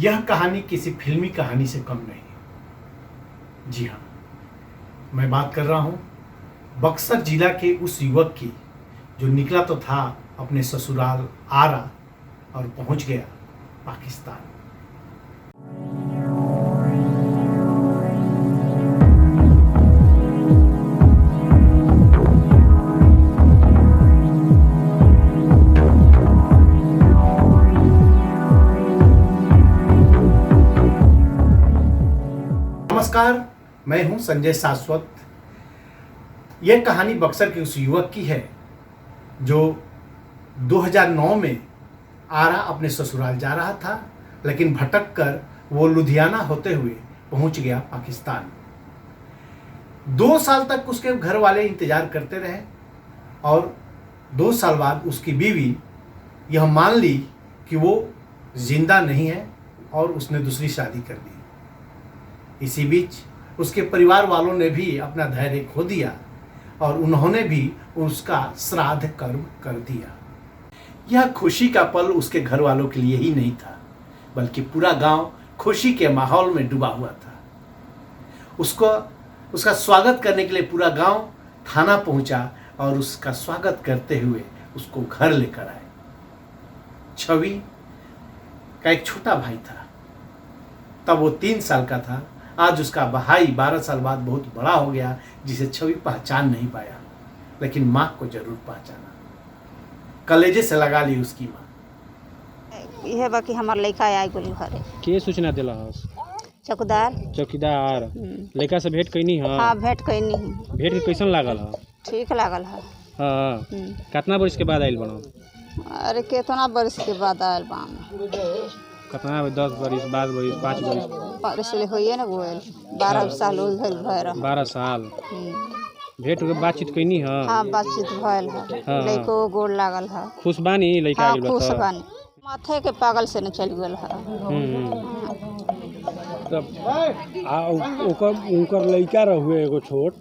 यह कहानी किसी फिल्मी कहानी से कम नहीं। जी हाँ, मैं बात कर रहा हूँ बक्सर जिला के उस युवक की जो निकला तो था अपने ससुराल आरा और पहुंच गया पाकिस्तान। नमस्कार, मैं हूं संजय शाश्वत। यह कहानी बक्सर के उस युवक की है जो 2009 में आरा अपने ससुराल जा रहा था, लेकिन भटक कर वो लुधियाना होते हुए पहुंच गया पाकिस्तान। 2 साल तक उसके घर वाले इंतजार करते रहे और 2 साल बाद उसकी बीवी यह मान ली कि वो जिंदा नहीं है और उसने दूसरी शादी कर ली। इसी बीच उसके परिवार वालों ने भी अपना धैर्य खो दिया और उन्होंने भी उसका श्राद्ध कर्म कर दिया। यह खुशी का पल उसके घर वालों के लिए ही नहीं था, बल्कि पूरा गांव खुशी के माहौल में डूबा हुआ था। उसका स्वागत करने के लिए पूरा गांव थाना पहुंचा और उसका स्वागत करते हुए उसको घर लेकर आए। छवि का एक छोटा भाई था, तब वो 3 साल का था। आज उसका भाई 12 साल बाद बहुत बड़ा हो गया, जिसे छवि पहचान नहीं पाया, लेकिन माँ को जरूर पहचाना। कलेजे से लगा ली उसकी माँ। यह बाकी हमार लड़का आई गोली घरे के सूचना दिला हस? चौकीदार लड़का से भेंट कैनी है? हाँ, भेंट कैनी। भेंट के कैसन लागल है? ठीक लागल है। हाँ, कितना बरस के बाद आइल बनो? अरे कितना बरस के बाद आयल बाम? कितना 10 बरस, 12 बरस, 5 बरस? बरस ले होइए ना गोयल 12 साल हो गइल भर। 12 साल। भेंट के बातचीत कैनी है? हाँ, बातचीत भइल है। हाँ। लड़को गोड़ लागल है। खुश बानी लड़का हाँ, आइल बा? खुश बानी। माथे के पागल से न चल गेल है। तब उनकर लड़का रहुए एगो छोट,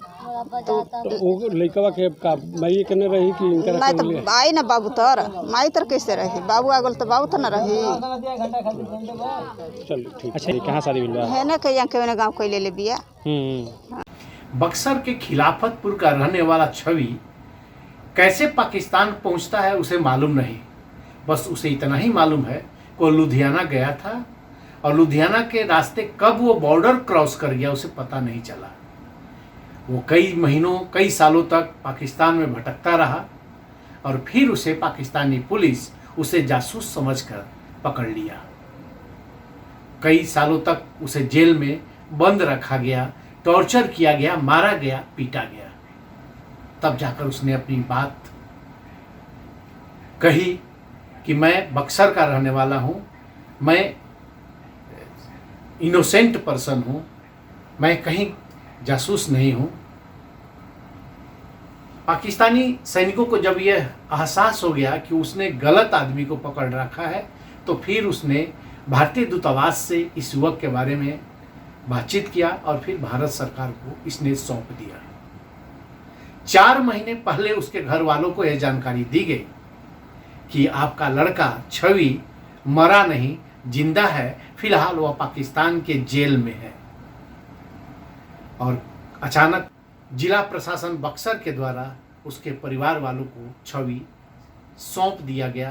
तो वो लड़कवा के का माई कने रही कि इनकर नहीं तो आई ना बाबू तर माई तर कैसे रही? बाबू आ गल तो बाबू तो न रही। चल ठीक। अच्छा, कहाँ शादी भेल बा? है ना के यहाँ के गाँव कोई ले ले बिया। बक्सर के खिलाफतपुर का रहने वाला छवि कैसे पाकिस्तान पहुंचता है उसे मालूम नहीं। बस उसे इतना ही मालूम है कि वो लुधियाना गया था और लुधियाना के रास्ते कब वो बॉर्डर क्रॉस कर गया उसे पता नहीं चला। वो कई महीनों कई सालों तक पाकिस्तान में भटकता रहा और फिर उसे पाकिस्तानी पुलिस उसे जासूस समझकर पकड़ लिया। कई सालों तक उसे जेल में बंद रखा गया, टॉर्चर किया गया, मारा गया, पीटा गया। तब जाकर उसने अपनी बात कही कि मैं बक्सर का रहने वाला हूँ, मैं इनोसेंट पर्सन हूँ, मैं कहीं जासूस नहीं हूँ। पाकिस्तानी सैनिकों को जब यह एहसास हो गया कि उसने गलत आदमी को पकड़ रखा है, तो फिर उसने भारतीय दूतावास से इस युवक के बारे में बातचीत किया और फिर भारत सरकार को इसने सौंप दिया। 4 महीने पहले उसके घर वालों को यह जानकारी दी गई कि आपका लड़का छवि मरा नहीं, जिंदा है, फिलहाल वह पाकिस्तान के जेल में है। और अचानक जिला प्रशासन बक्सर के द्वारा उसके परिवार वालों को छवि सौंप दिया गया,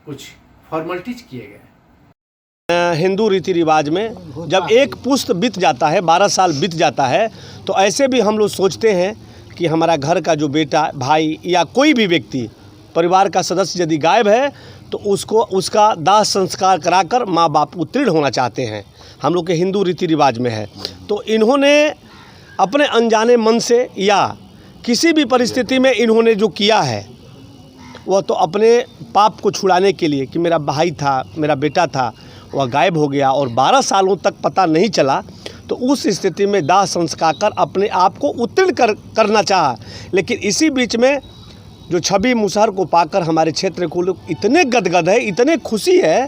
कुछ फॉर्मेलिटीज किए गए। हिंदू रीति रिवाज में जब एक पुश्त बीत जाता है, 12 साल बीत जाता है, तो ऐसे भी हम लोग सोचते हैं कि हमारा घर का जो बेटा, भाई या कोई भी व्यक्ति, परिवार का सदस्य यदि गायब है तो उसको उसका दाह संस्कार कराकर माँ बाप उत्तीर्ण होना चाहते हैं। हम लोग के हिंदू रीति रिवाज में है। तो इन्होंने अपने अनजाने मन से या किसी भी परिस्थिति में इन्होंने जो किया है वह तो अपने पाप को छुड़ाने के लिए कि मेरा भाई था, मेरा बेटा था, वह गायब हो गया और 12 सालों तक पता नहीं चला, तो उस स्थिति में दाह संस्कार कर अपने आप को उत्तीर्ण करना चाहा। लेकिन इसी बीच में जो छवि मुसहर को पाकर हमारे क्षेत्र को लोग इतने गदगद है, इतने खुशी है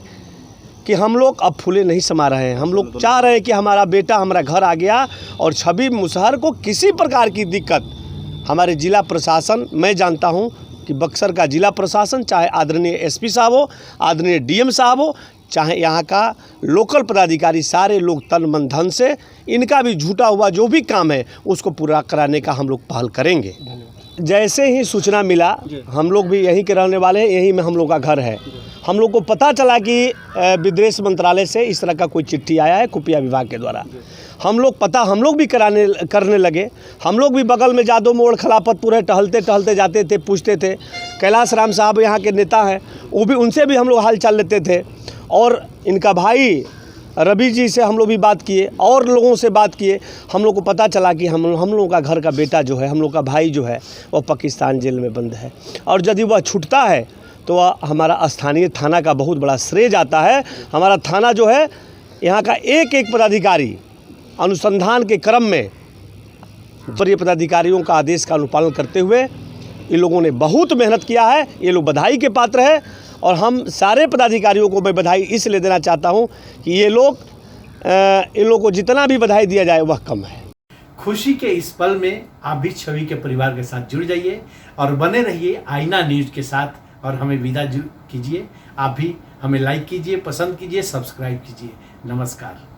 कि हम लोग अब फूले नहीं समा रहे हैं। हम लोग चाह रहे हैं कि हमारा बेटा हमारा घर आ गया और छवि मुसहर को किसी प्रकार की दिक्कत हमारे जिला प्रशासन, मैं जानता हूं कि बक्सर का जिला प्रशासन, चाहे आदरणीय एसपी साहब हो, आदरणीय डीएम साहब हो, चाहे यहाँ का लोकल पदाधिकारी, सारे लोग तन मन धन से इनका भी झूठा हुआ जो भी काम है उसको पूरा कराने का हम लोग पहल करेंगे। जैसे ही सूचना मिला, हम लोग भी यहीं के रहने वाले हैं, यहीं में हम लोग का घर है। हम लोग को पता चला कि विदेश मंत्रालय से इस तरह का कोई चिट्ठी आया है खुफिया विभाग के द्वारा। हम लोग भी करने लगे। हम लोग भी बगल में जादव मोड़ खलाफतपुर है, टहलते टहलते जाते थे, पूछते थे। कैलाश राम साहब यहाँ के नेता हैं, वो भी, उनसे भी हम लोग हाल चाल लेते थे। और इनका भाई रवि जी से हम लोग भी बात किए और लोगों से बात किए। हम लोग को पता चला कि हम लोगों का घर का बेटा जो है, हम लोग का भाई जो है, वो पाकिस्तान जेल में बंद है। और यदि वह छूटता है तो वह हमारा स्थानीय थाना का बहुत बड़ा श्रेय जाता है। हमारा थाना जो है, यहाँ का एक एक पदाधिकारी अनुसंधान के क्रम में वरीय पदाधिकारियों का आदेश का अनुपालन करते हुए इन लोगों ने बहुत मेहनत किया है। ये लोग बधाई के पात्र है और हम सारे पदाधिकारियों को मैं बधाई इसलिए देना चाहता हूं कि इन लोगों को जितना भी बधाई दिया जाए वह कम है। खुशी के इस पल में आप भी छवि के परिवार के साथ जुड़ जाइए और बने रहिए आईना न्यूज़ के साथ और हमें विदा कीजिए। आप भी हमें लाइक कीजिए, पसंद कीजिए, सब्सक्राइब कीजिए। नमस्कार।